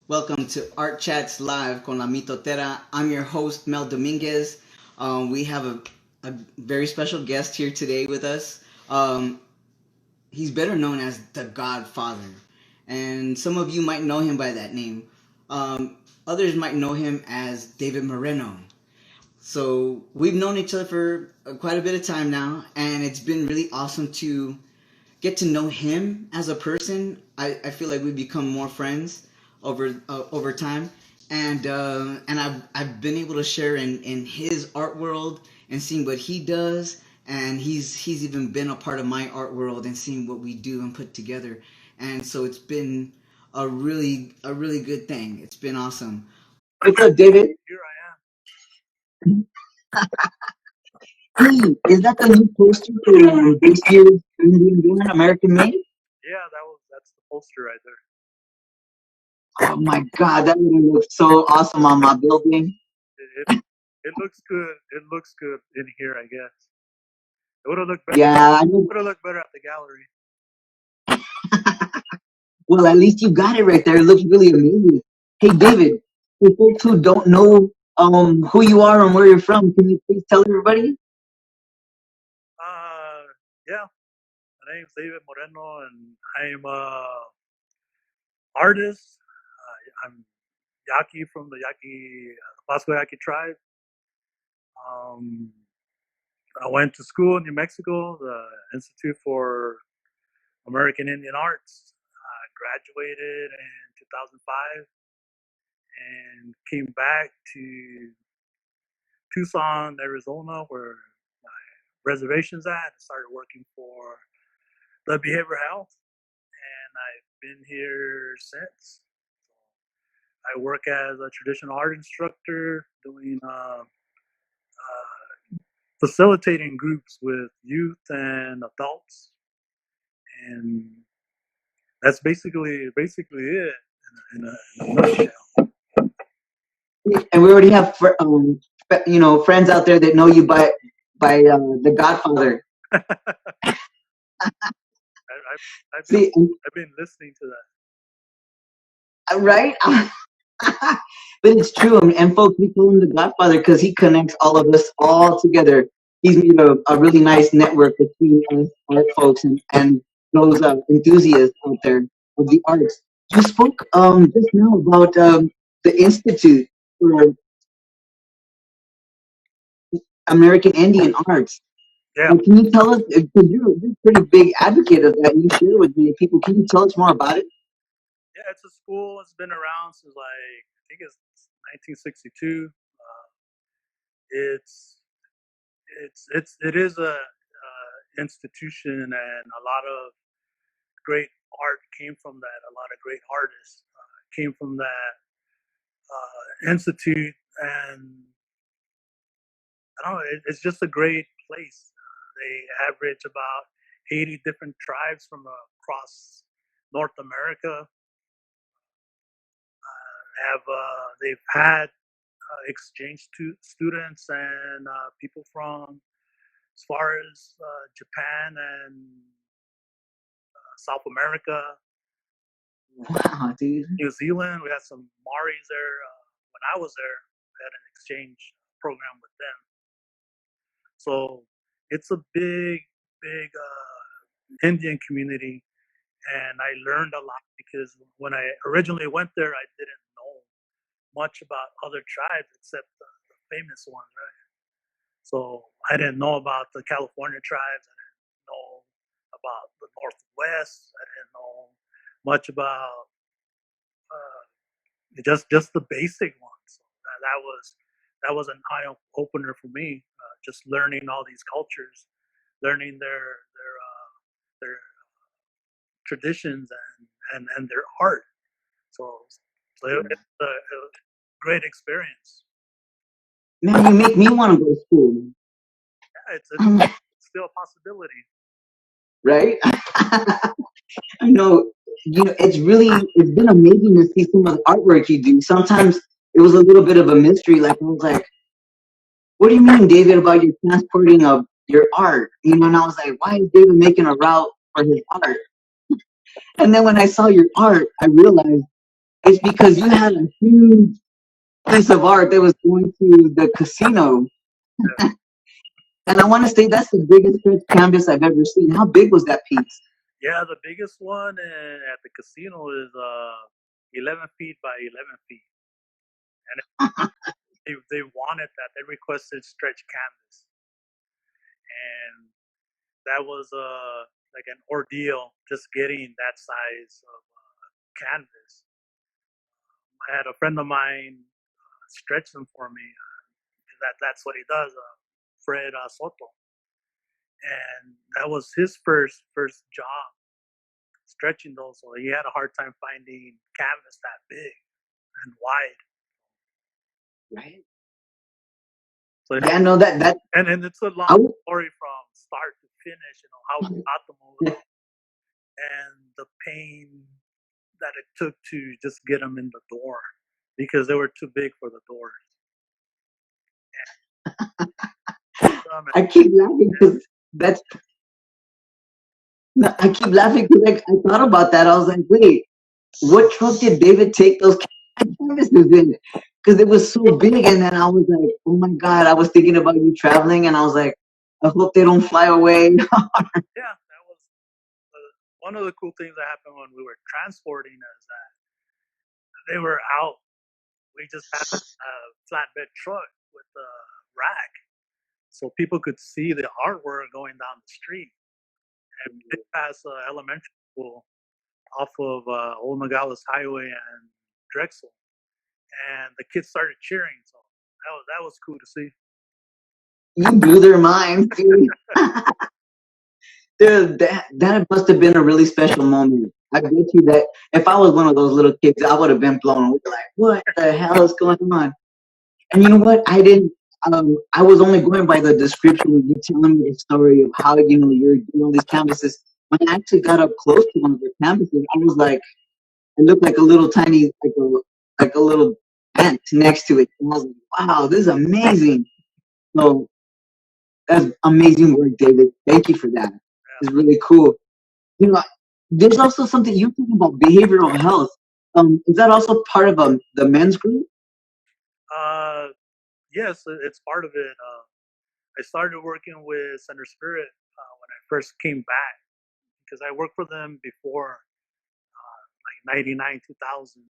Welcome to Art Chats Live con la Mitotera. I'm your host, Mel Dominguez. We have a very special guest here today with us. He's better known as the Godfather, and some of you might know him by that name. Others might know him as David Moreno. So we've known each other for quite a bit of time now, and it's been really awesome to get to know him as a person. I feel like we've become more friends over time, and I've been able to share in his art world and seeing what he does, and he's even been a part of my art world and seeing what we do and put together, and so it's been a really good thing. It's been awesome. What's up, David? Here I am. Hey, is that the new poster for this year's Indian American Made? Yeah, that's the poster right there. Oh my God, that would look so awesome on my building. It looks good. It looks good in here, I guess. It would have looked better. Yeah, Would have looked better at the gallery. Well, at least you got it right there. It looks really amazing. Hey, David, for folks who don't know who you are and where you're from, can you please tell everybody? Yeah. My name's David Moreno, and I'm a artist. I'm Yaqui from the Pascua Yaqui tribe. I went to school in New Mexico, the Institute for American Indian Arts. Graduated in 2005 and came back to Tucson, Arizona, where my reservation's at. I started working for the behavioral health, and I've been here since. I work as a traditional art instructor, doing facilitating groups with youth and adults, and that's basically it in a nutshell. And we already have friends out there that know you by the Godfather. I've See, been listening to that. Right? But it's true, and folks, we call him the Godfather because he connects all of us all together. He's made a really nice network between us art folks and those enthusiasts out there of the arts. You spoke just now about the Institute for American Indian Arts. Yeah. Can you tell us, because you're a pretty big advocate of that, you share it with many people. Can you tell us more about it? Yeah, it's a school that's been around since I think it's 1962. It is a institution, and a lot of great art came from that. A lot of great artists came from that institute, and I don't know. It's just a great place. They average about 80 different tribes from across North America. They've had exchange students and people from as far as Japan and South America. Wow, dude. New Zealand. We had some Maoris there. When I was there, we had an exchange program with them. So it's a big Indian community, and I learned a lot because when I originally went there, I didn't know much about other tribes except the famous ones, right? So I didn't know about the California tribes. I didn't know about the Northwest. I didn't know much about just the basic ones. So that was an eye opener for me. Just learning all these cultures, learning their traditions and their art. So it's a great experience. Man, you make me want to go to school. Yeah, it's still a possibility. Right? I know, it's been amazing to see some of the artwork you do. Sometimes it was a little bit of a mystery. Like, I was like, what do you mean, David, about your transporting of your art? And I was like, why is David making a route for his art? And then when I saw your art, I realized it's because you had a huge piece of art that was going to the casino. And I want to say that's the biggest stretch canvas I've ever seen. How big was that piece? Yeah, the biggest one at the casino is 11 feet by 11 feet. And they wanted that. They requested stretch canvas. And that was like an ordeal just getting that size of canvas. I had a friend of mine stretch them for me. That's what he does, Fred Soto. And that was his first job stretching those. So he had a hard time finding canvas that big and wide. Right. So Yeah, no, that and it's a long story from start to finish. You know how we got them over there, and the pain that it took to just get them in the door because they were too big for the doors. I keep laughing because that's. No, I keep laughing because like, I thought about that. I was like, wait, what truck did David take those canvases in? Because it was so big, and then I was like, oh my god, I was thinking about you traveling, and I was like, I hope they don't fly away. Yeah, that was one of the cool things that happened when we were transporting is that they were out. We just had a flatbed truck with a rack, so people could see the artwork going down the street. And we passed elementary school off of Old Nogales Highway and Drexel, and the kids started cheering. So that was cool to see. You blew their minds, dude. Dude, that must have been a really special moment. I bet you that if I was one of those little kids, I would have been blown away. Like, what the hell is going on? And you know what? I didn't. I was only going by the description of you telling me the story of how you're doing all these canvases. When I actually got up close to one of the canvases, I was like, it looked like a little tiny, like a little ant next to it. And I was like, wow, this is amazing. So that's amazing work, David. Thank you for that. It's really cool. You know, there's also something you talk about behavioral health. Is that also part of the men's group? Yes, it's part of it. I started working with Center Spirit when I first came back because I worked for them before, like 99, 2000.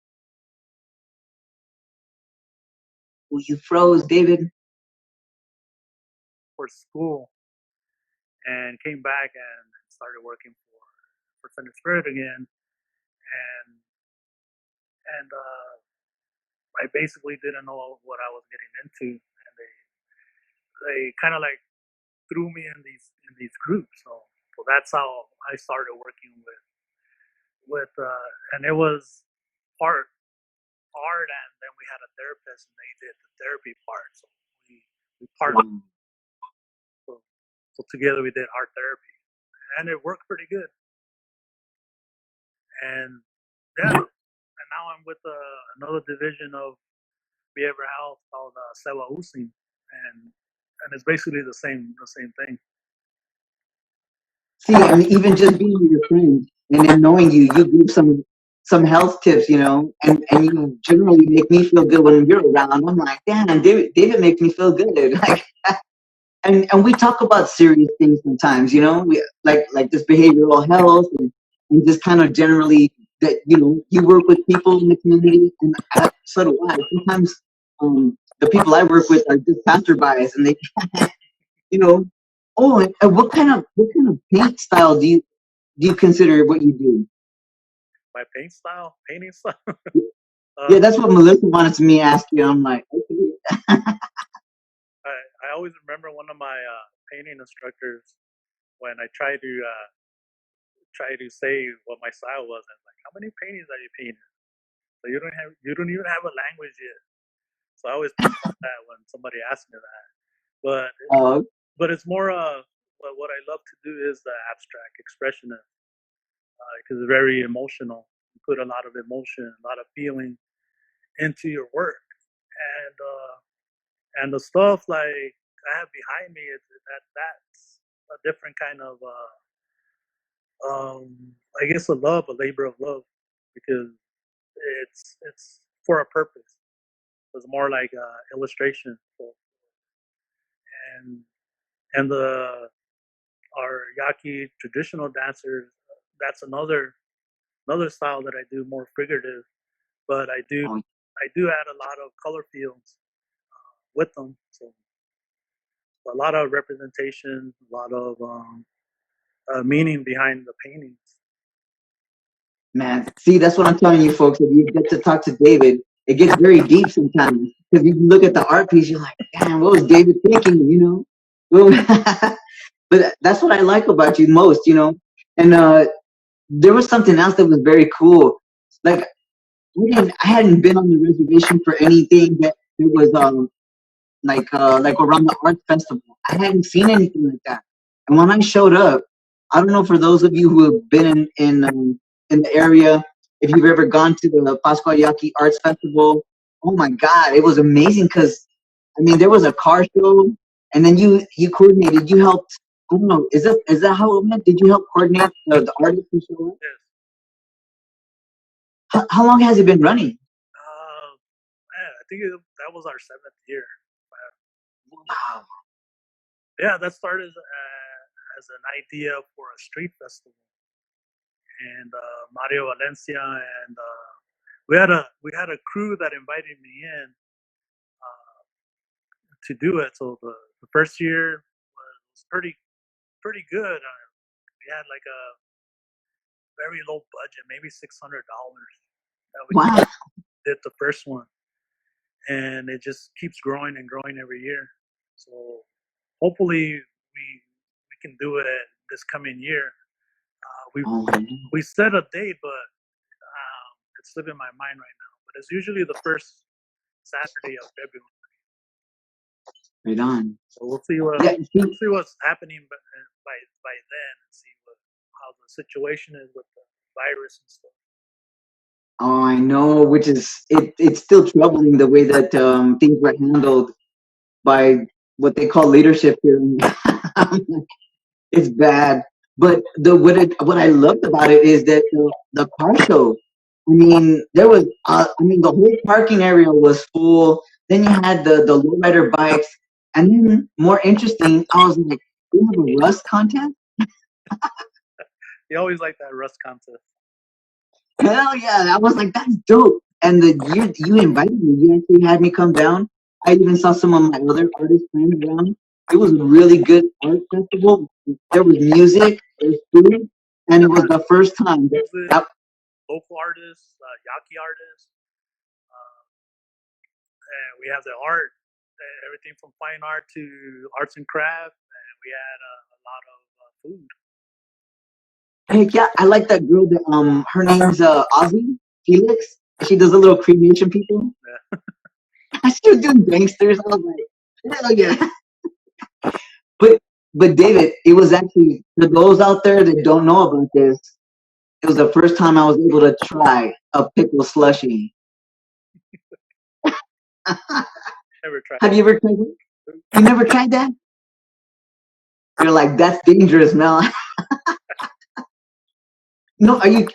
Well, you froze, David. For school and came back and started working for Center Spirit again. And I basically didn't know what I was getting into, and they kind of like threw me in these groups. So that's how I started working with and it was part art, and then we had a therapist, and they did the therapy part. So we partnered. So together we did art therapy, and it worked pretty good. And yeah, and now I'm with another division of behavioral health called Sewa Using, and it's basically the same thing. See, I mean, even just being your friend and then knowing you give some health tips, and you generally make me feel good when you're around. I'm like, damn, David makes me feel good. Like, and we talk about serious things sometimes, we like this behavioral health and just kind of generally that you work with people in the community, and so do I. Sometimes the people I work with are just passerbys, and they you know. Oh, and what kind of paint style do you consider what you do? My painting style. Yeah, that's what Melissa wanted to me ask you. I'm like, okay. I always remember one of my painting instructors when I try to say what my style was. And like, how many paintings are you painting? So you don't even have a language yet. So I always think about that when somebody asks me that. But Uh, but it's more what I love to do is the abstract expressionist because it's very emotional. You put a lot of emotion, a lot of feeling into your work, and the stuff like I have behind me is that's a different kind of I guess a labor of love, because it's for a purpose. It's more like illustration. So, and and the our Yaqui traditional dancers, that's another style that I do, more figurative, but I do add a lot of color fields with them. So a lot of representation, a lot of meaning behind the paintings. Man, see, that's what I'm telling you, folks. If you get to talk to David, it gets very deep sometimes. Because you look at the art piece, you're like, damn, what was David thinking? Well, but that's what I like about you most. And there was something else that was very cool. Like, I hadn't been on the reservation for anything that it was like around the art festival. I hadn't seen anything like that. And when I showed up, I don't know, for those of you who have been in the area, if you've ever gone to the Pascua Yaqui Arts Festival, oh my God, it was amazing because I mean there was a car show, and then you coordinated, you helped. I don't know, is that how it went? Did you help coordinate the artists who show up? Yes. How long has it been running? I think that was our 7th year. Wow. Yeah, that started as an idea for a street festival, and Mario Valencia and we had a crew that invited me in to do it. So the first year was pretty good. We had like a very low budget, maybe $600 that we Wow. did the first one, and it just keeps growing and growing every year. So hopefully we can do it this coming year. Oh, We set a date, but it's slipping my mind right now. But it's usually the first Saturday of February. right on. So we'll see what's happening by then, and see how the situation is with the virus and stuff. Oh, I know, which is it's still troubling the way that things were handled by what they call leadership here. It's bad. But what I loved about it is that the car show. I mean, there was I mean the whole parking area was full. Then you had the lowrider bikes, and then more interesting, I was like, we have a rust contest. You always like that rust contest. Hell yeah! I was like, that's dope. And you invited me. You actually had me come down. I even saw some of my other artist friends around. It was a really good art festival. There was music, there was food, and it was the first time that Local artists, Yaqui artists, and we have the art, everything from fine art to arts and craft, and we had a lot of food. heck yeah, I like that girl. That her name's Ozzy Felix. She does a little cremation people. Yeah. She was doing gangsters. I was like, hell yeah. But but David, it was actually, for those out there that don't know about this, it was the first time I was able to try a pickle slushy. Never tried. Have you ever tried it? You never tried that? You're like, that's dangerous, Mel. No, you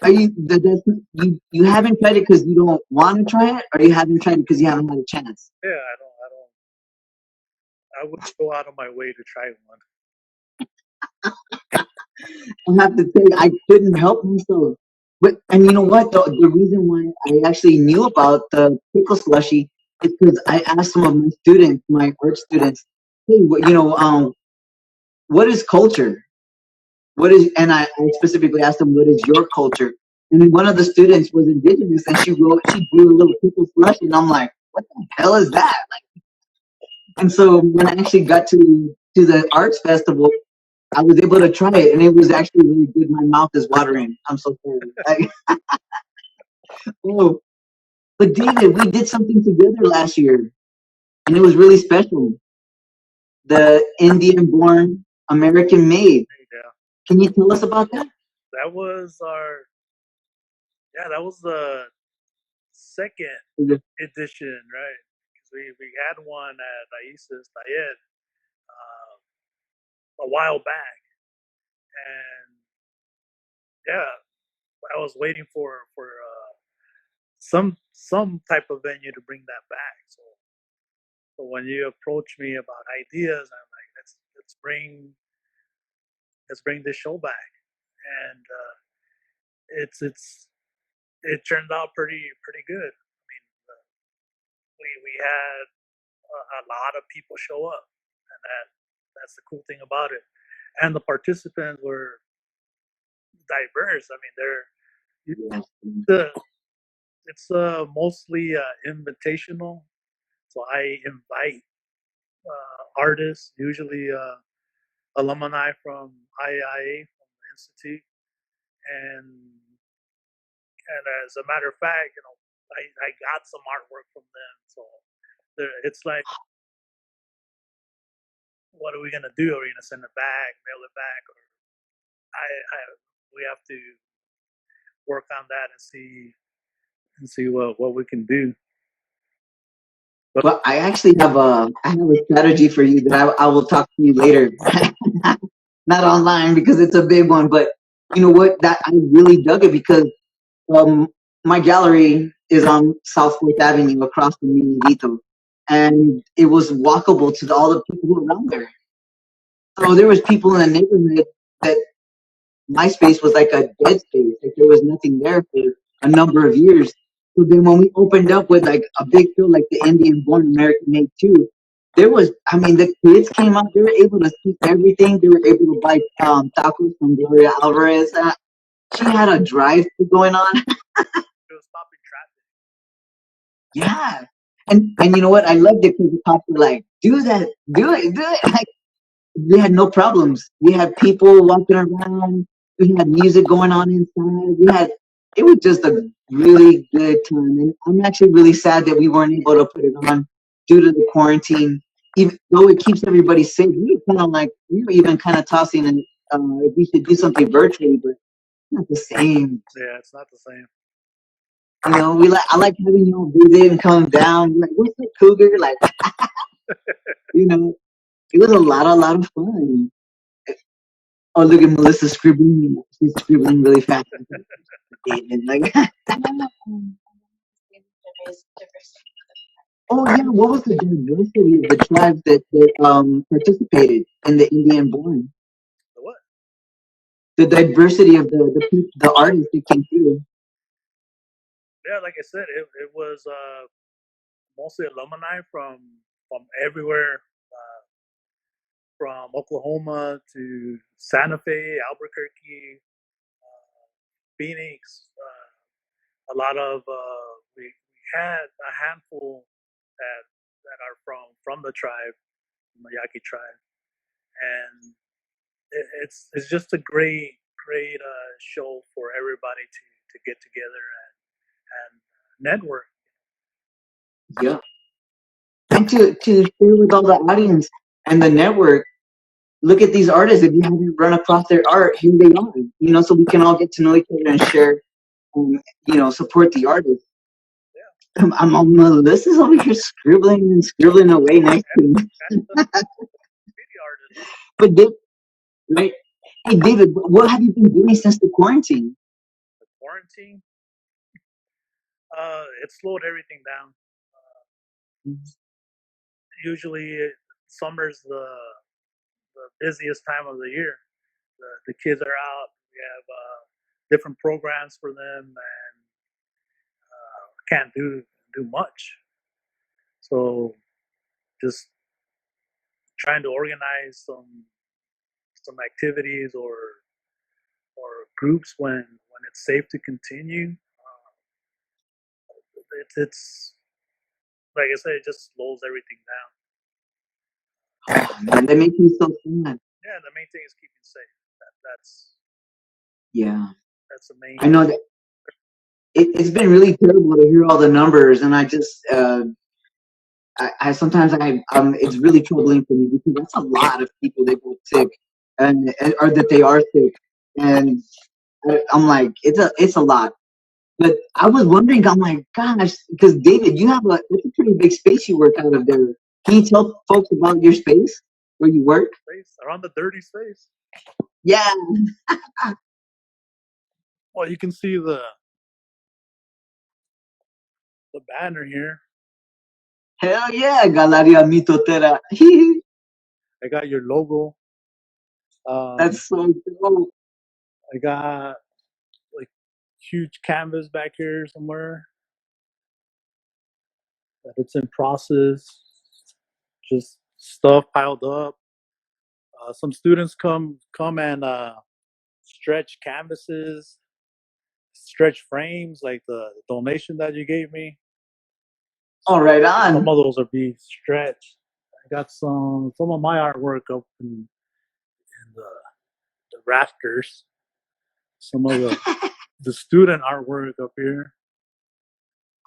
haven't tried it because you don't want to try it, or you haven't tried it because you haven't had a chance? Yeah, I wouldn't go out of my way to try one. I have to tell you, I couldn't help myself. And you know what? The reason why I actually knew about the pickle slushy is because I asked some of my students, my art students, hey, what is culture? And I specifically asked them, what is your culture? And then one of the students was indigenous, and she drew a little pickle slushy, and I'm like, what the hell is that? And so when I actually got to the arts festival, I was able to try it, and it was actually really good. My mouth is watering. I'm so sorry. Oh, but David, we did something together last year, and it was really special. The Indian-born, American-made. Yeah. Can you tell us about that? That was the second edition, right? Because we had one at Isis Tayed a while back, and yeah, I was waiting for some type of venue to bring that back. So when you approach me about ideas, I'm like, let's bring this show back, and it turned out pretty good. I mean, we had a lot of people show up, and that's the cool thing about it. And the participants were diverse. I mean, it's mostly invitational. So I invite artists, usually alumni from IIA, from the institute, and as a matter of fact, I got some artwork from them. So it's like, what are we gonna do? Are we gonna send it back, mail it back, or we have to work on that and see what we can do. But Well, I actually have a strategy for you that I will talk to you later. Not online because it's a big one, but you know what? That I really dug it because um my gallery is on South Fourth Avenue across from Minivito, and it was walkable to all the people who were around there. So there was people in the neighborhood that my space was like a dead space. Like there was nothing there for a number of years. So then when we opened up with like a big show like the Indian Born American Made Too, there was, I mean, the kids came out, they were able to see everything. They were able to buy tacos from Gloria Alvarez. She had a drive going on. it was stopping traffic. Yeah. And you know what? I loved it because the cops were like, do that, do it, do it. Like, we had no problems. We had people walking around. We had music going on inside. It was just a really good time. And I'm actually really sad that we weren't able to put it on due to the quarantine. Even though it keeps everybody safe, we were even kind of tossing and if we should do something virtually, but it's not the same. Yeah, it's not the same. You know, I like having you all visit and come down. Like, what's the cougar? Like, you know, it was a lot of fun. Oh, look at Melissa scribbling. She's scribbling really fast. Like, oh yeah, what was the diversity of the tribes that participated in the Indian Born? The what? The diversity of the artists that came through. Yeah, like I said, it was mostly alumni from everywhere, from Oklahoma to Santa Fe, Albuquerque, Phoenix. A lot of we had a handful that are from the tribe, from the Yaqui tribe, and it's just a great show for everybody to get together and network. Yeah, and to share with all the audience and the network. Look at these artists. If you haven't run across their art, here they are. You know, so we can all get to know each other and share. Support the artists. Yeah. Melissa's over here scribbling away next to me. But David, right? Hey, David, what have you been doing since the quarantine? The quarantine, it slowed everything down. Usually, summer's the busiest time of the year. The kids are out. We have different programs for them, and can't do much. So just trying to organize some activities or groups when it's safe to continue. It's like I said, it just slows everything down. Oh man, that makes me so sad. Yeah, the main thing is keeping safe. That's the main. I know that it's been really terrible to hear all the numbers, and I just I sometimes it's really troubling for me because that's a lot of people that got sick and or that they are sick, and I'm like it's a lot. But I was wondering, I'm like, gosh, because David, it's a pretty big space you work out of there. Can you tell folks about your space where you work? Space, around the dirty space. Yeah. Well, you can see the banner here. Hell yeah, Galeria Mitotera. I got your logo. That's so dope. I got like huge canvas back here somewhere that it's in process. Just stuff piled up. Some students come and stretch canvases, stretch frames, like the donation that you gave me. Oh, right Some on. of those are being stretched. I got some of my artwork up in the rafters. Some of the student artwork up here,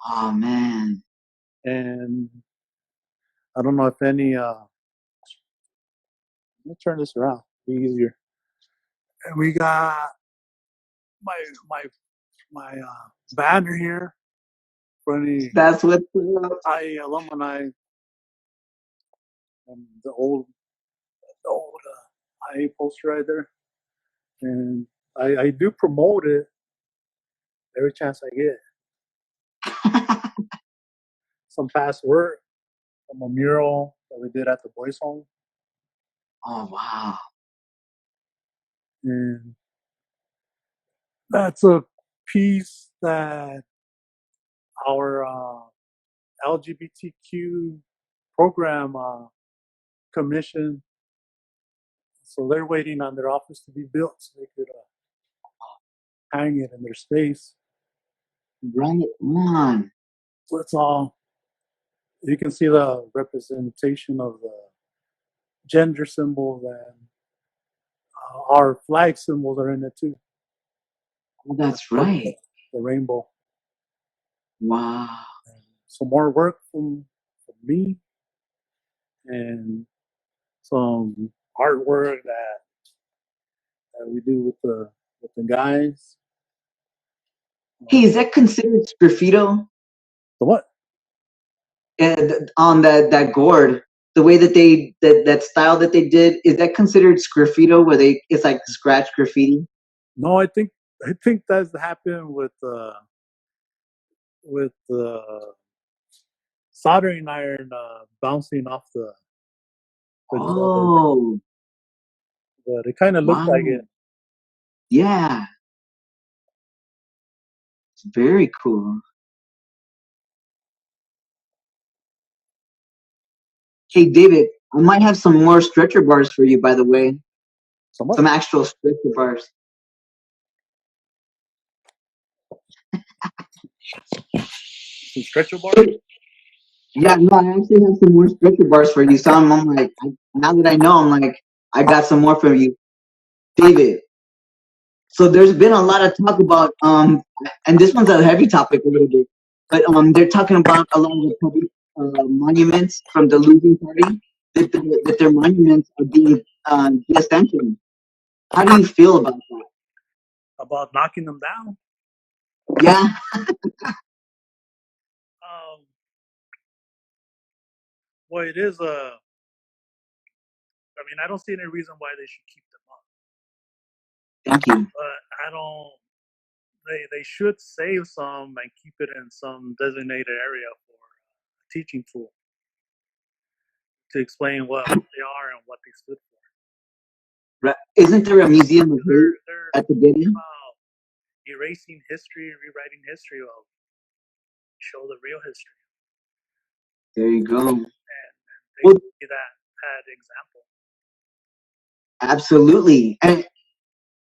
Oh man. and I don't know if any. Let me turn this around. Be easier. And we got my my banner here for any That's what's up. IE alumni and the old IA poster right there. And I do promote it every chance I get. Some past work from a mural that we did at the boys' home. Oh wow. And that's a piece that our LGBTQ program commissioned. So they're waiting on their office to be built so they could hang it in their space. Right on. So it's all, you can see the representation of the gender symbols, and our flag symbols are in it too. Oh, that's right. The rainbow. Wow. And some more work from me, and some artwork that we do with the guys. Hey, is that considered sgraffito? The what? On that gourd, the way that that style that they did, is that considered sgraffito, where it's like scratch graffiti? No, I think that's happened with the soldering iron bouncing off the glove, Oh, but it kind of looked wow. like it. Yeah, it's very cool. Hey, David, I might have some more stretcher bars for you, by the way. So much. Some actual stretcher bars. Some stretcher bars. Yeah, no, I actually have some more stretcher bars for you. So I'm like, now that I know, I'm like, I got some more for you, David. So there's been a lot of talk about, and this one's a heavy topic a little bit, but they're talking about a lot of the public monuments from the losing party, that their monuments are being disassembled. How do you feel about that? About knocking them down. Yeah. Well, it is a. I mean, I don't see any reason why they should keep them up. Thank you. But I don't. They should save some and keep it in some designated area for a teaching tool to explain what they are and what they stood for. Right. Isn't there a museum of hate They're at the Getty? about erasing history, rewriting history. Well, show the real history. There you go. And they see that example. Absolutely. And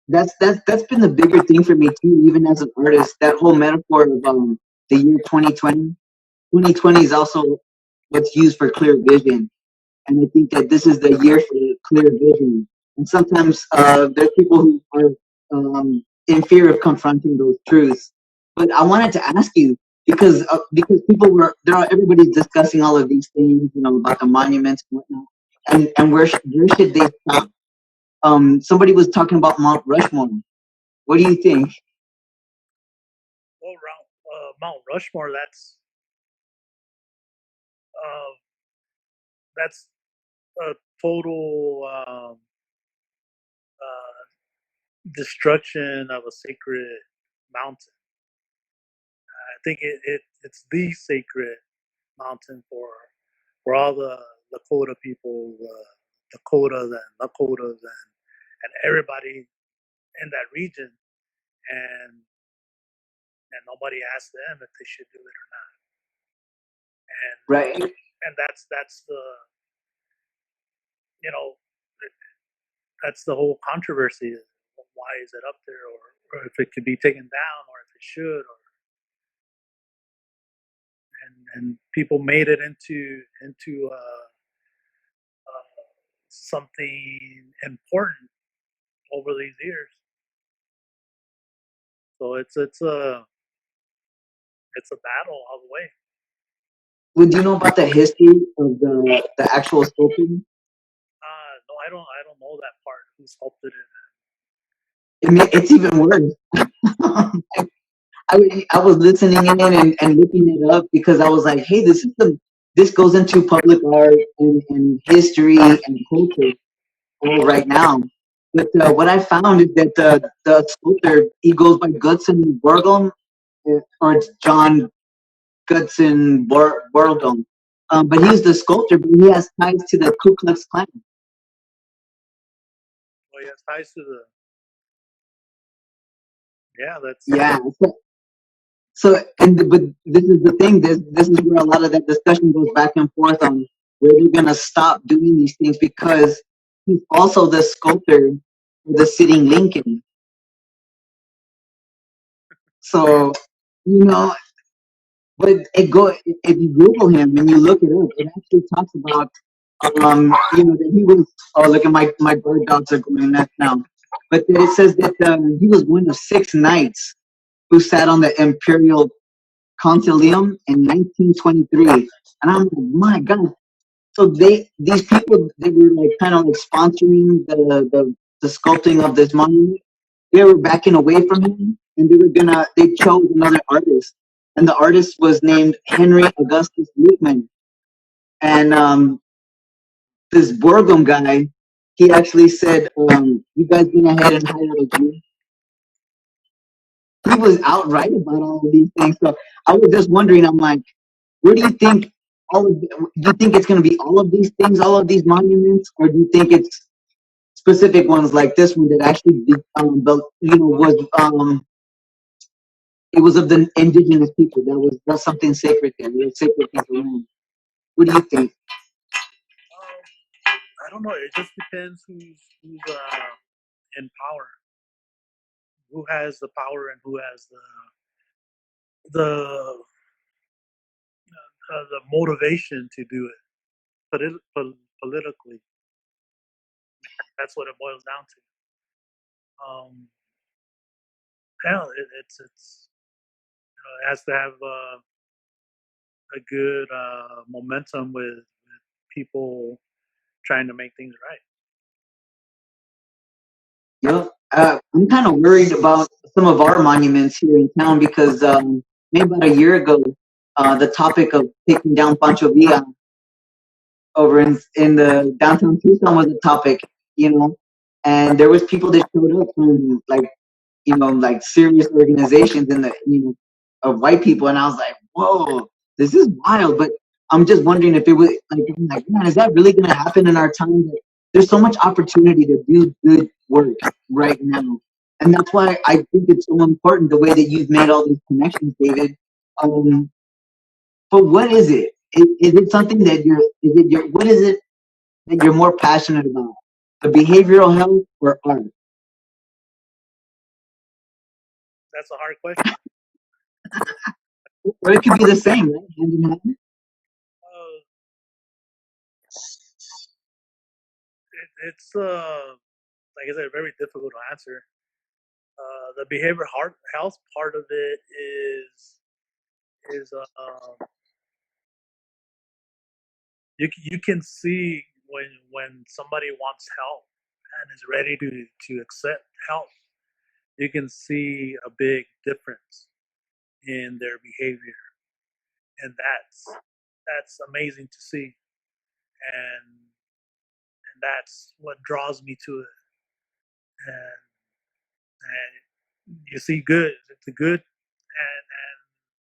that's been the bigger thing for me too, even as an artist. That whole metaphor of the year 2020. 2020 is also what's used for clear vision, and I think that this is the year for clear vision. And sometimes there are people who are in fear of confronting those truths. But I wanted to ask you, because people were there, everybody's discussing all of these things, about the monuments and whatnot, and where should they stop? Somebody was talking about Mount Rushmore. What do you think? Well, Mount Rushmore, that's a total destruction of a sacred mountain. I think it's the sacred mountain for all the Lakota people, the Dakotas and Lakotas and everybody in that region, and nobody asked them if they should do it or not. Right. And that's the, you know, that's the whole controversy. Why is it up there, or if it could be taken down, or if it should, or and people made it into something important over these years. So it's a battle all the way. Would you know about the history of the actual sculpting? No, I don't know that part. Who sculpted it? It's even worse. I was listening in and looking it up because I was like, hey, this goes into public art and history and culture all right now. But what I found is that the sculptor, he goes by Goodson Borglum, or it's John Goodson Borglum. But he's the sculptor, but he has ties to the Ku Klux Klan. Oh, yes, ties to the. Yeah, that's. Yeah. But this is the thing. This is where a lot of that discussion goes back and forth on where they're gonna stop doing these things, because he's also the sculptor for the sitting Lincoln. So, you know, but if you Google him and you look it up, it actually talks about that he was. Oh, look at my bird dogs are going nuts now. But it says that he was one of 6 knights who sat on the imperial Concilium in 1923, and I'm like, my God! So these people, they were like kind of like sponsoring the sculpting of this monument. They were backing away from him, and they chose another artist, and the artist was named Henry Augustus Lukeman, and this Borglum guy, he actually said, "You guys went ahead and hired a Jew." He was outright about all of these things. So I was just wondering. I'm like, where do you think do you think it's going to be all of these things, all of these monuments, or do you think it's specific ones like this one that actually, was it was of the indigenous people? That's something sacred there. It was sacred people. What do you think? I don't know. It just depends who's in power, who has the power, and who has the the motivation to do it politically. That's what it boils down to. Yeah, it has to have a good momentum with people trying to make things right. I'm kind of worried about some of our monuments here in town because maybe about a year ago, the topic of taking down Pancho Villa over in the downtown Tucson was a topic, and there was people that showed up from like serious organizations in of white people, and I was like, whoa, this is wild. But I'm just wondering if it was like, man, is that really going to happen in our time? There's so much opportunity to do good work right now, and that's why I think it's so important the way that you've made all these connections, David. But what is it? Is it something that what is it that you're more passionate about? The behavioral health or art? That's a hard question. Or it could be the same, right? Hand in hand. It's like I said, very difficult to answer. The behavioral health part of it is you can see when somebody wants help and is ready to accept help, you can see a big difference in their behavior, and that's amazing to see, and that's what draws me to it. And you see the good and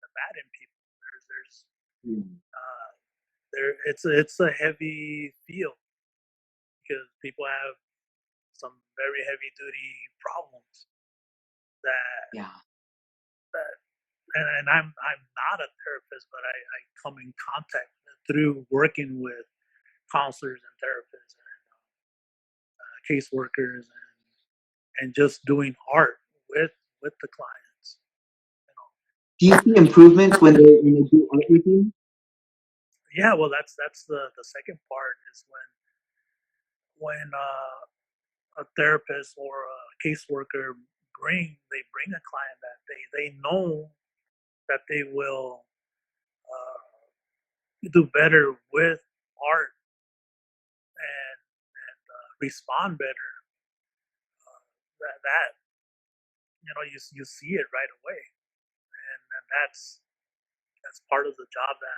the bad in people. It's a heavy field because people have some very heavy duty problems that Yeah. that and I'm not a therapist, but I come in contact through working with counselors and therapists and caseworkers and just doing art with the clients. You know. Do you see improvements when they do art with you? Yeah, well, that's the second part is when a therapist or a caseworker bring a client that they know that they will do better with art and respond better. That you see it right away, and that's part of the job that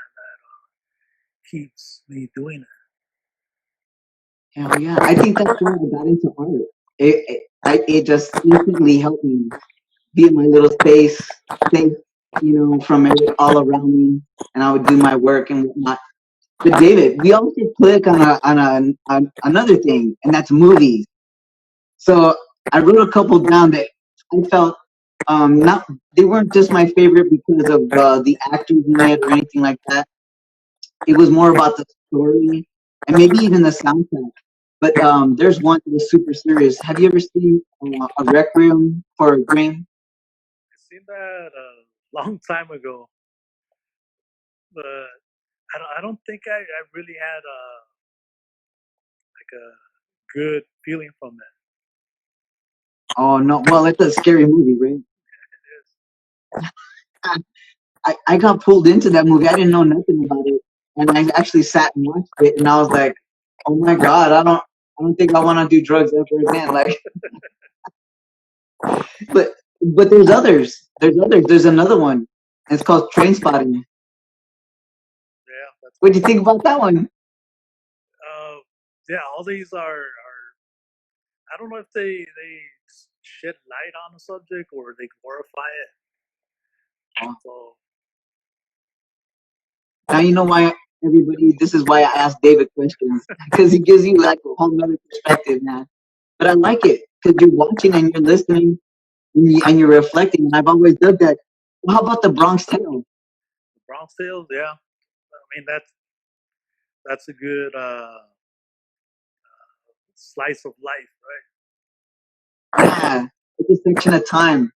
keeps me doing it. Hell yeah! I think that's why I got into art. It just instantly helped me be in my little space, safe, from all around me, and I would do my work and whatnot. But David, we also click on another thing, and that's movies. So I wrote a couple down that I felt not they weren't just my favorite because of the actors in it or anything like that. It was more about the story and maybe even the soundtrack. But there's one that was super serious. Have you ever seen a Requiem for a Dream? I seen that a long time ago, but I don't think I really had a good feeling from it. Oh no! Well, it's a scary movie, right? It is. I got pulled into that movie. I didn't know nothing about it, and I actually sat and watched it, and I was like, "Oh my god, I don't think I want to do drugs ever again." Like, but but there's others. There's others. There's another one. It's called Train Spotting. Yeah, that's What do you think about that one? yeah. All these are I don't know if they shed light on the subject or they glorify it. So Now you know why everybody. This is why I ask David questions because he gives you like a whole other perspective, man. But I like it because you're watching and you're listening and you're reflecting. And I've always done that. Well, how about the Bronx Tale? the Bronx Tales, yeah. I mean that's a good slice of life, right? Yeah, it's a section of time.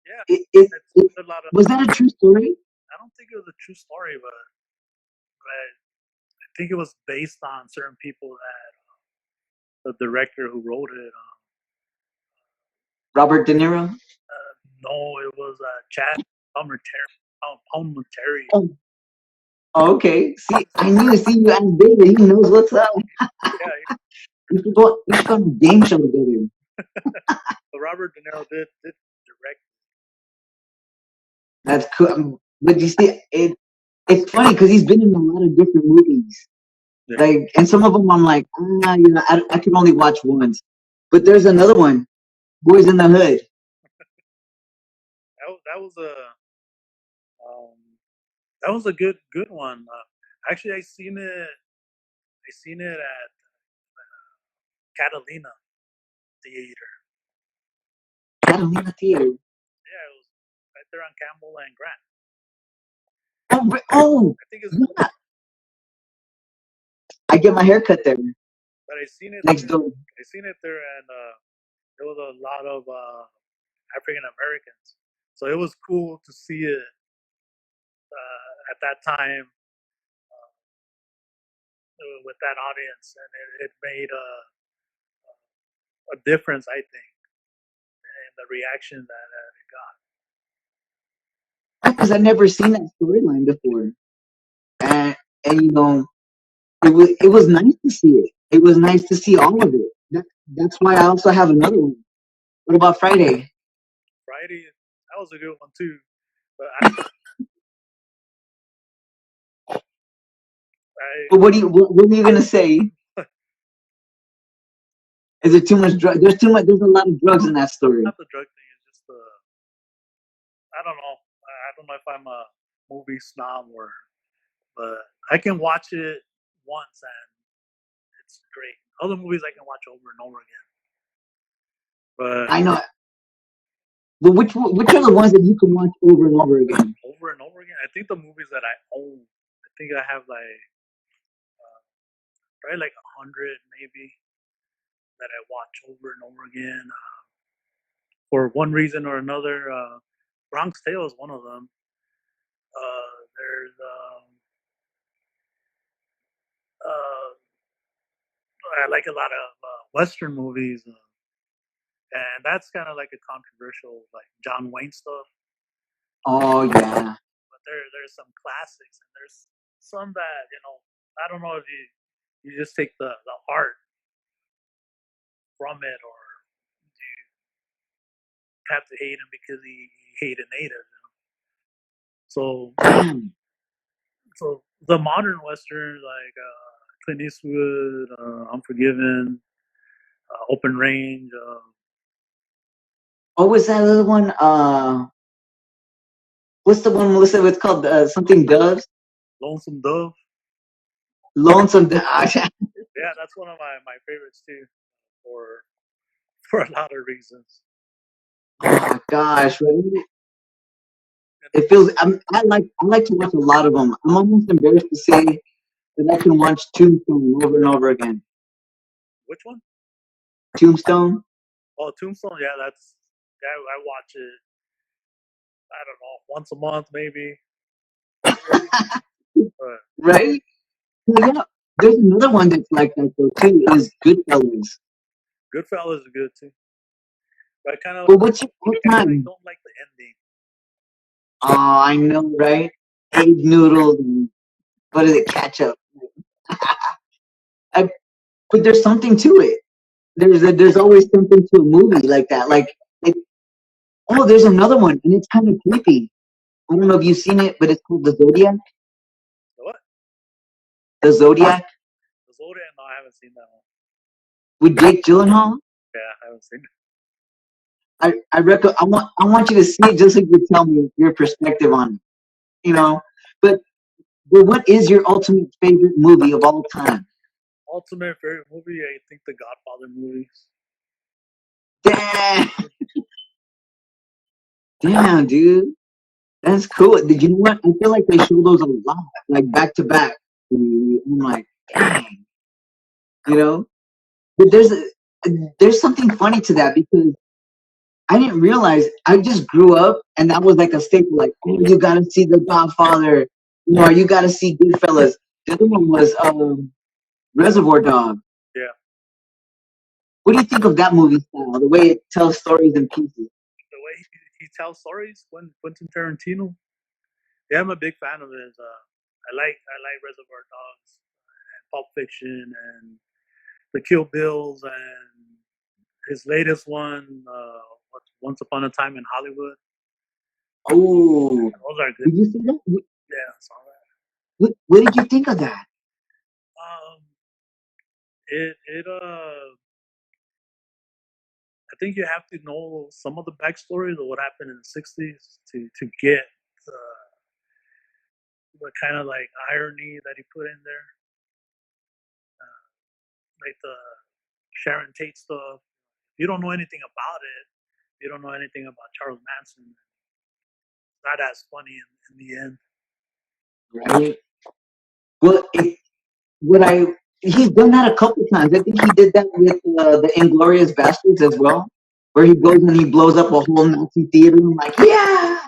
Yeah, It it's a lot of. was that a true story? I don't think it was a true story, but I think it was based on certain people that the director who wrote it. Robert De Niro. No, it was Chad Palminteri. Oh, okay. See, I knew. See, you asked David. He knows what's up. Yeah, We should go on a game show together. but Robert De Niro did direct. That's cool. But you see, it's funny because he's been in a lot of different movies. Yeah. Like, and some of them I'm like, I can only watch once. But there's another one, Boys in the Hood. That was a um, that was a good one. Actually, I seen it at Catalina Theater. Catalina Theater. Yeah, it was right there on Campbell and Grant. Oh, I think it's. yeah. I get my hair cut there But I seen it next there. door. I seen it there, and there was a lot of African Americans. So it was cool to see it at that time with that audience, and it made a difference, I think, in the reaction that it got. Because I never seen that storyline before, and and it was nice to see it. It was nice to see all of it. That's why I also have another one. What about Friday? Friday, that was a good one too. But But what are you gonna say? Is it too much drug? There's too much. There's a lot of drugs in that story. not the drug thing. It's just I don't know. I don't know if I'm a movie snob or But I can watch it once and it's great. Other movies I can watch over and over again. But I know. But which are the ones that you can watch over and over again? Over and over again. I think the movies that I own. I think I have like probably like 100 maybe that I watch over and over again for one reason or another. Bronx Tale is one of them. There's I like a lot of Western movies, and that's kind of like a controversial, like John Wayne stuff. Oh yeah. But there's some classics, and there's some that I don't know if you just take the heart from it, or you have to hate him because he hated natives. So so the modern westerns like Clint Eastwood, Unforgiven, Open Range. What was that other one? What's the one, Melissa? It's called something Doves. Lonesome Dove. Lonesome Dove. Yeah, that's one of my favorites too, for a lot of reasons. Oh gosh, right? It feels. I like to watch a lot of them. I'm almost embarrassed to say that I can watch Tombstone over and over again. Which one? Tombstone. Oh, Tombstone. Yeah, I watch it. I don't know, once a month maybe. Right? Yeah. There's another one that's like that though too. Is Goodfellas. Goodfellas is good too. But I kind of But what time? like, don't like the ending. Oh, I know, right? Egg noodles and what is it? Ketchup. But there's something to it. There's always something to a movie like that. Like, there's another one, and it's kind of creepy. I don't know if you've seen it, but it's called The Zodiac. The what? The Zodiac. The Zodiac? No, I haven't seen that one. With Jake Gyllenhaal. Yeah, I haven't seen it. I want you to see it just so you can tell me your perspective on it. But what is your ultimate favorite movie of all time? Ultimate favorite movie? I think the Godfather movies. Damn, dude. That's cool. Did you know what? I feel like they show those a lot, like back to back. I'm like, dang. But there's something funny to that because I didn't realize I just grew up and that was like a staple, like, oh, you gotta see The Godfather, or you gotta see Goodfellas. The other one was Reservoir Dogs. Yeah. What do you think of that movie style? The way it tells stories in pieces. The way he tells stories, Quentin Tarantino. Yeah, I'm a big fan of his. I like Reservoir Dogs and Pulp Fiction and the Kill Bills and his latest one, Once Upon a Time in Hollywood. Oh, those are good. Did you see that? Yeah, I saw that. What did you think of that? I think you have to know some of the backstories of what happened in the '60s to get the kind of like irony that he put in there, like the Sharon Tate stuff. You don't know anything about it. You don't know anything about Charles Manson. It's not as funny in the end. Right. Well, he's done that a couple times. I think he did that with the Inglourious Bastards as well, where he goes and he blows up a whole Nazi theater. I'm like, yeah.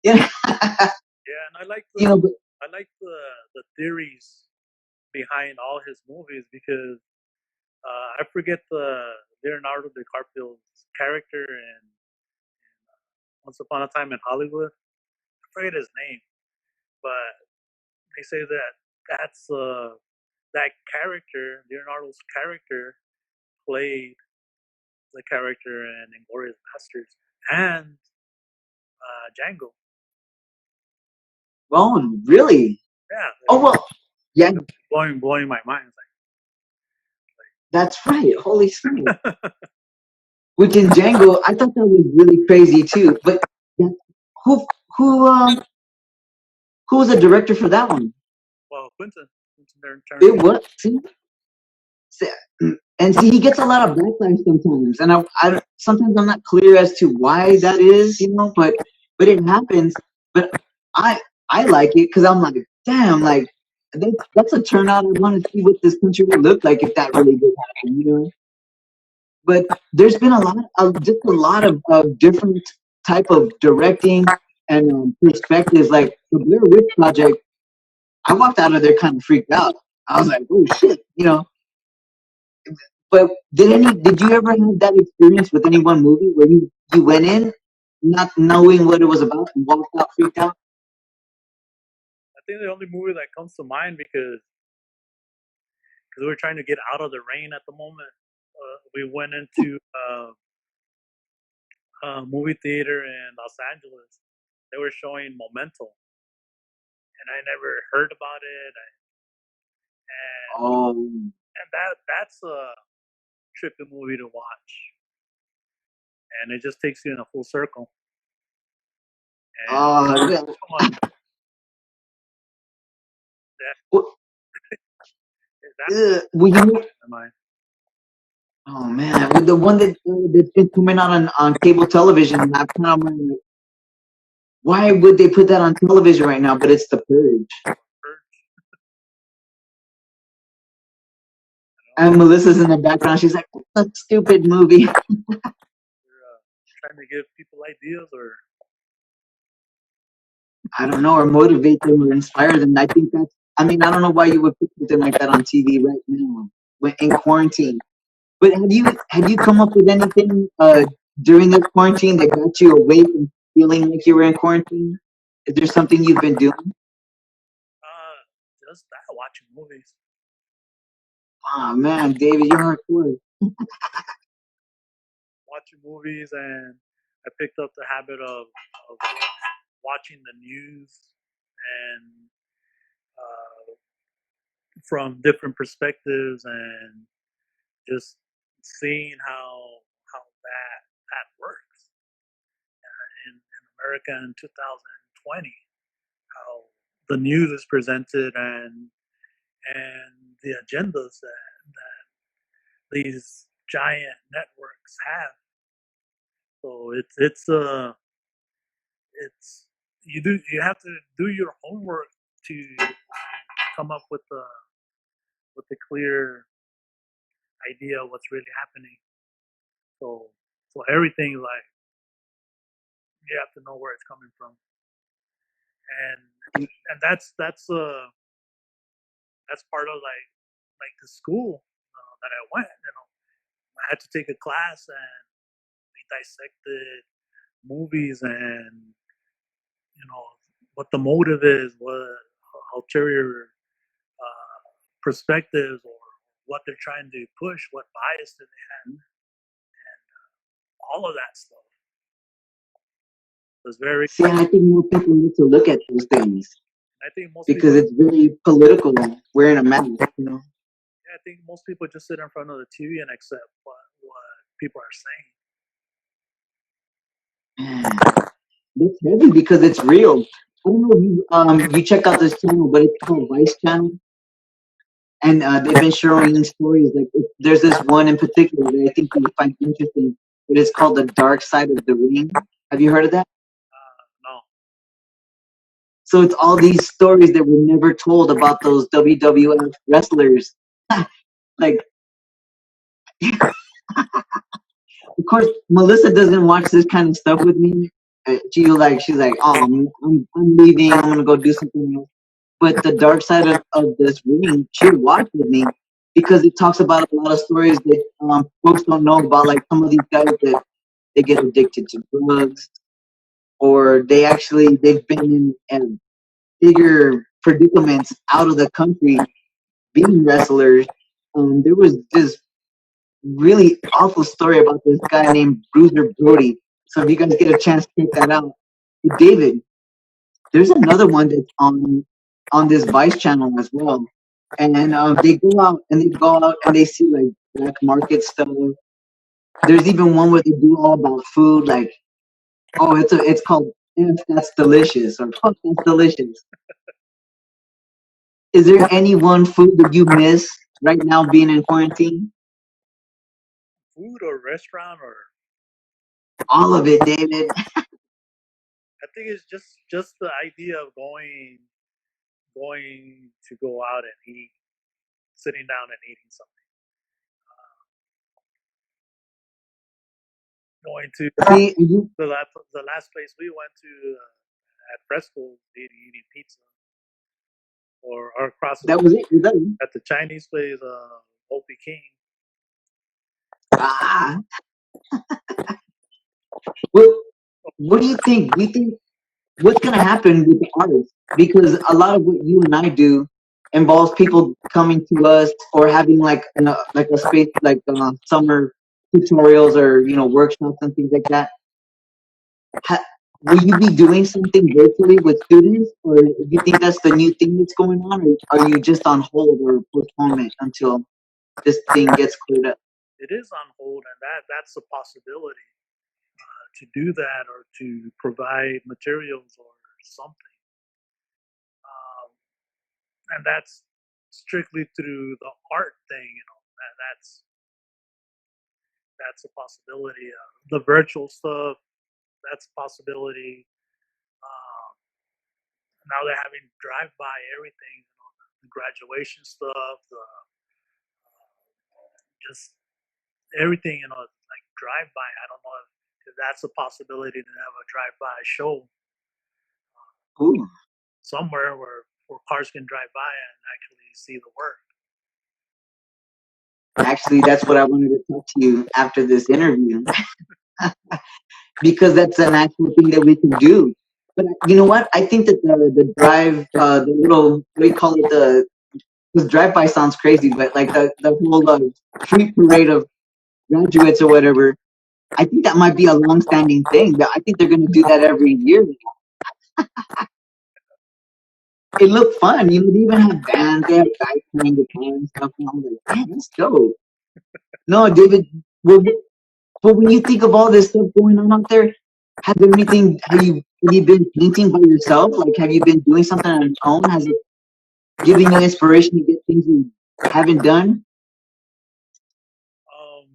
Yeah, and I like the theories behind all his movies because I forget the Leonardo DiCaprio's character in Once Upon a Time in Hollywood. I forget his name, but they say that's that character, Leonardo's character, played the character in Inglourious Bastards and Django. Oh, really? Yeah. Oh well. Yeah. Blowing my mind. That's right. Holy smokes. Which in Django, I thought that was really crazy too. But who was the director for that one? Quentin their intern. It was. And see, he gets a lot of backlash sometimes, and I sometimes I'm not clear as to why that is, but it happens. But I I like it because I'm like, damn, like that's a turnout. I want to see what this country would look like if that really did happen. But there's been just a lot of different type of directing and perspectives. Like the Blair Witch Project, I walked out of there kind of freaked out. I was like, oh shit. But did you ever have that experience with any one movie where you went in not knowing what it was about and walked out freaked out? I think the only movie that comes to mind because we're trying to get out of the rain at the moment. We went into a movie theater in Los Angeles. They were showing Memento, and I never heard about it. And that's a trippy movie to watch, and it just takes you in a full circle. And oh man, the one that's been coming out on cable television, and I'm kind of like, why would they put that on television right now? But it's The Purge. And Melissa's in the background. She's like, "That's a stupid movie." You're trying to give people ideas, or I don't know, or motivate them or inspire them. I think that's. I mean, I don't know why you would put something like that on TV right now, in quarantine. But have you come up with anything during this quarantine that got you away from feeling like you were in quarantine? Is there something you've been doing? Just that, watching movies. Oh man, David, you're hardcore. Watching movies, and I picked up the habit of watching the news and from different perspectives, and just seeing how that works in America in 2020, how the news is presented and the agendas that these giant networks have. So it's you have to do your homework to come up with a clear idea of what's really happening. So everything, like, you have to know where it's coming from, and that's part of like the school that I went. I had to take a class, and we dissected movies, and what the motive is, what ulterior perspectives, or what they're trying to push, what bias do they have, and all of that stuff. It's very. See, I think more people need to look at those things. I think because it's very political. Wearing a mask, Yeah, I think most people just sit in front of the TV and accept what people are saying. That's heavy because it's real. I don't know if you check out this channel, but it's called Vice Channel, and they've been showing stories. Like there's this one in particular that I think you find interesting. It is called The Dark Side of the Ring. Have you heard of that? No. So it's all these stories that were never told about those WWF wrestlers. Like, of course, Melissa doesn't watch this kind of stuff with me. She's like, oh, I'm leaving. I'm gonna go do something else. But the dark side of this ring, she'll watch with me because it talks about a lot of stories that folks don't know about. Like some of these guys that they get addicted to drugs, or they've been in bigger predicaments out of the country being wrestlers. There was this really awful story about this guy named Bruiser Brody. So if you guys get a chance to check that out, David, there's another one that's on this Vice channel as well, and then they go out and they see like black market stuff. There's even one where they do all about food, like, oh, it's called That's Delicious, or Fuck That's Delicious. Is there any one food that you miss right now being in quarantine? Food or restaurant or All of it, David. I think it's just the idea of going to go out and eat, sitting down and eating something. Going to See, you, the last place we went to at Fresco, eating pizza, or across the that was it. You're done. at the Chinese place, Opie King. Ah, what, what do you think? Do you think what's going to happen with the artists? Because a lot of what you and I do involves people coming to us or having like a space like summer tutorials or workshops and things like that. Ha, will you be doing something virtually with students, or do you think that's the new thing that's going on, or are you just on hold or postponement until this thing gets cleared up? It is on hold, and that's a possibility to do that or to provide materials or something. Um, and that's strictly through the art thing. That's a possibility. The virtual stuff, that's a possibility. Um, Now they're having drive by everything, the graduation stuff, the just everything, like drive by. I don't know if that's a possibility to have a drive by show Ooh, somewhere where cars can drive by and actually see the work. actually, that's what I wanted to talk to you after this interview because that's an actual thing that we can do. But you know what? I think that the drive, the little what do you call it? The because drive by sounds crazy, but like the whole street parade of graduates or whatever. I think that might be a long-standing thing. I think they're going to do that every year. It looked fun. They even have bands. They have guys playing guitar and stuff. And I'm like, man, that's dope. No, David. Well, but when you think of all this stuff going on out there, has there anything? Have you been painting by yourself? Like, have you been doing something on your own? Has it given you inspiration to get things you haven't done? Um,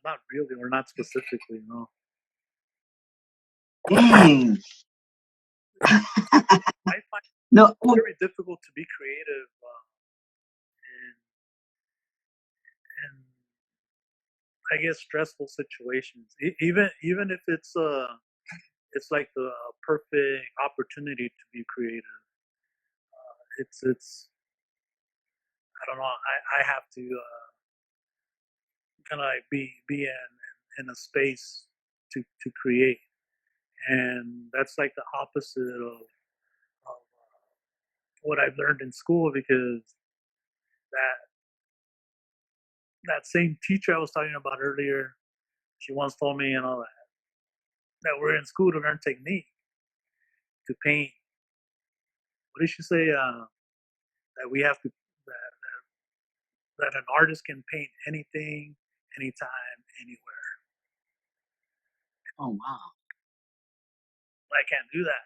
not really, or not specifically. No, Dang. I find No. it very difficult to be creative in I guess stressful situations. Even if it's like the perfect opportunity to be creative. It's I don't know. I have to kind of like be in a space to create, and that's like the opposite of what I've learned in school because that that same teacher I was talking about earlier, she once told me, that we're in school to learn technique to paint. What did she say? That we have to that an artist can paint anything, anytime, anywhere. Oh wow. I can't do that.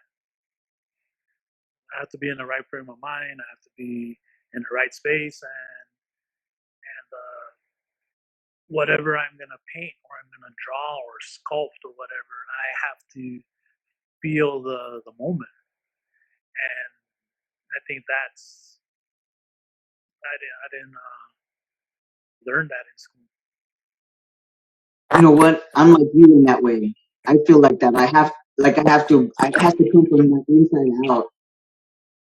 I have to be in the right frame of mind. I have to be in the right space, and whatever I'm gonna paint or I'm gonna draw or sculpt or whatever, I have to feel the moment. And I think I didn't learn that in school. You know what? I'm like you in that way. I feel like that. It has to come from my inside out,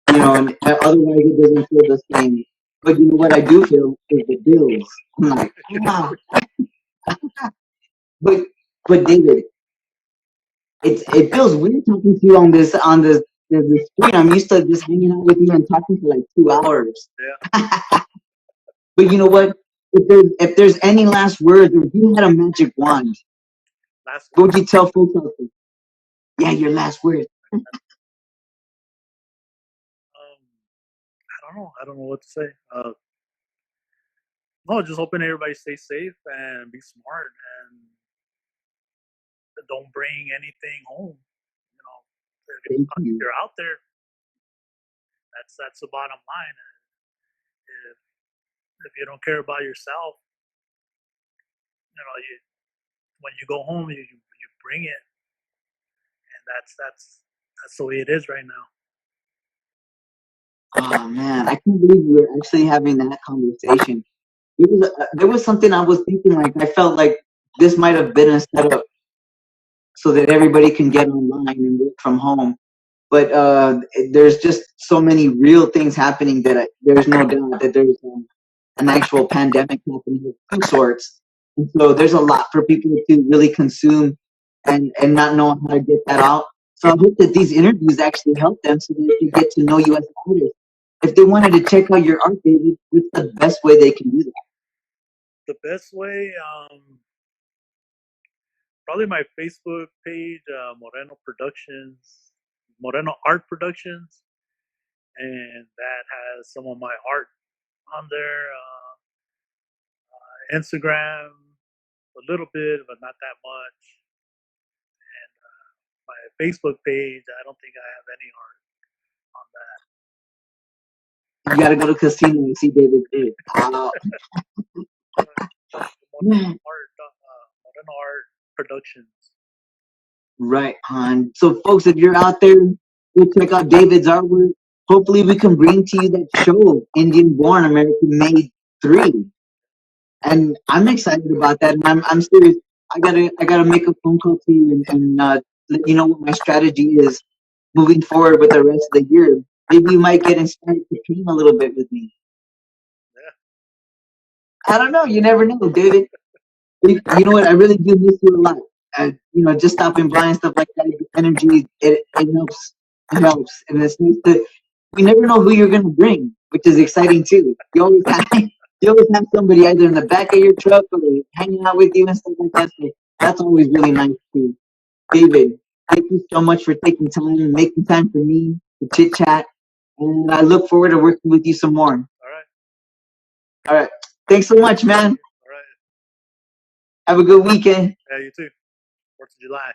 and otherwise it doesn't feel the same. But you know what I do feel is the bills. I'm like, ah, but David, it feels weird talking to you on this screen. I'm used to just hanging out with you and talking for like 2 hours. Yeah. But you know what? If there's any last words, or if you had a magic wand, Last what would you tell folks out there? Yeah, your last words. I don't know. I don't know what to say. No, just hoping everybody stays safe and be smart and don't bring anything home. Thank you. you're out there, that's the bottom line. If you don't care about yourself, when you go home, you bring it, and that's the way it is right now. Oh man, I can't believe we're actually having that conversation. There was something I was thinking, like I felt like this might have been a setup so that everybody can get online and work from home. But there's just so many real things happening that there's no doubt that there's an actual pandemic happening of two sorts. And so there's a lot for people to really consume and not know how to get that out. So I hope that these interviews actually help them so that they get to know you as an artist. If they wanted to check out your art, David, what's the best way they can do that? The best way, probably my Facebook page, Moreno Productions, Moreno Art Productions, and that has some of my art on there. Instagram, a little bit, but not that much. And my Facebook page, I don't think I have any art on that. You got to go to casino and see David do. Moreno Art Productions. Right on. So, folks, if you're out there, go check out David's artwork. Hopefully, we can bring to you that show, Indian Born American Made 3. And I'm excited about that. And I'm serious. I gotta make a phone call to you and let you know what my strategy is moving forward with the rest of the year. Maybe you might get inspired to paint a little bit with me. Yeah. I don't know. You never know, David. You know what? I really do miss you a lot. Just stopping by and stuff like that. The energy, it helps. It helps, and it's nice to. We never know who you're gonna bring, which is exciting too. You always have somebody either in the back of your truck or hanging out with you and stuff like that. So that's always really nice too. David, thank you so much for taking time and making time for me to chit chat, and I look forward to working with you some more. All right. All right. Thanks so much, man. All right. Have a good weekend. Yeah, you too. 4th of July.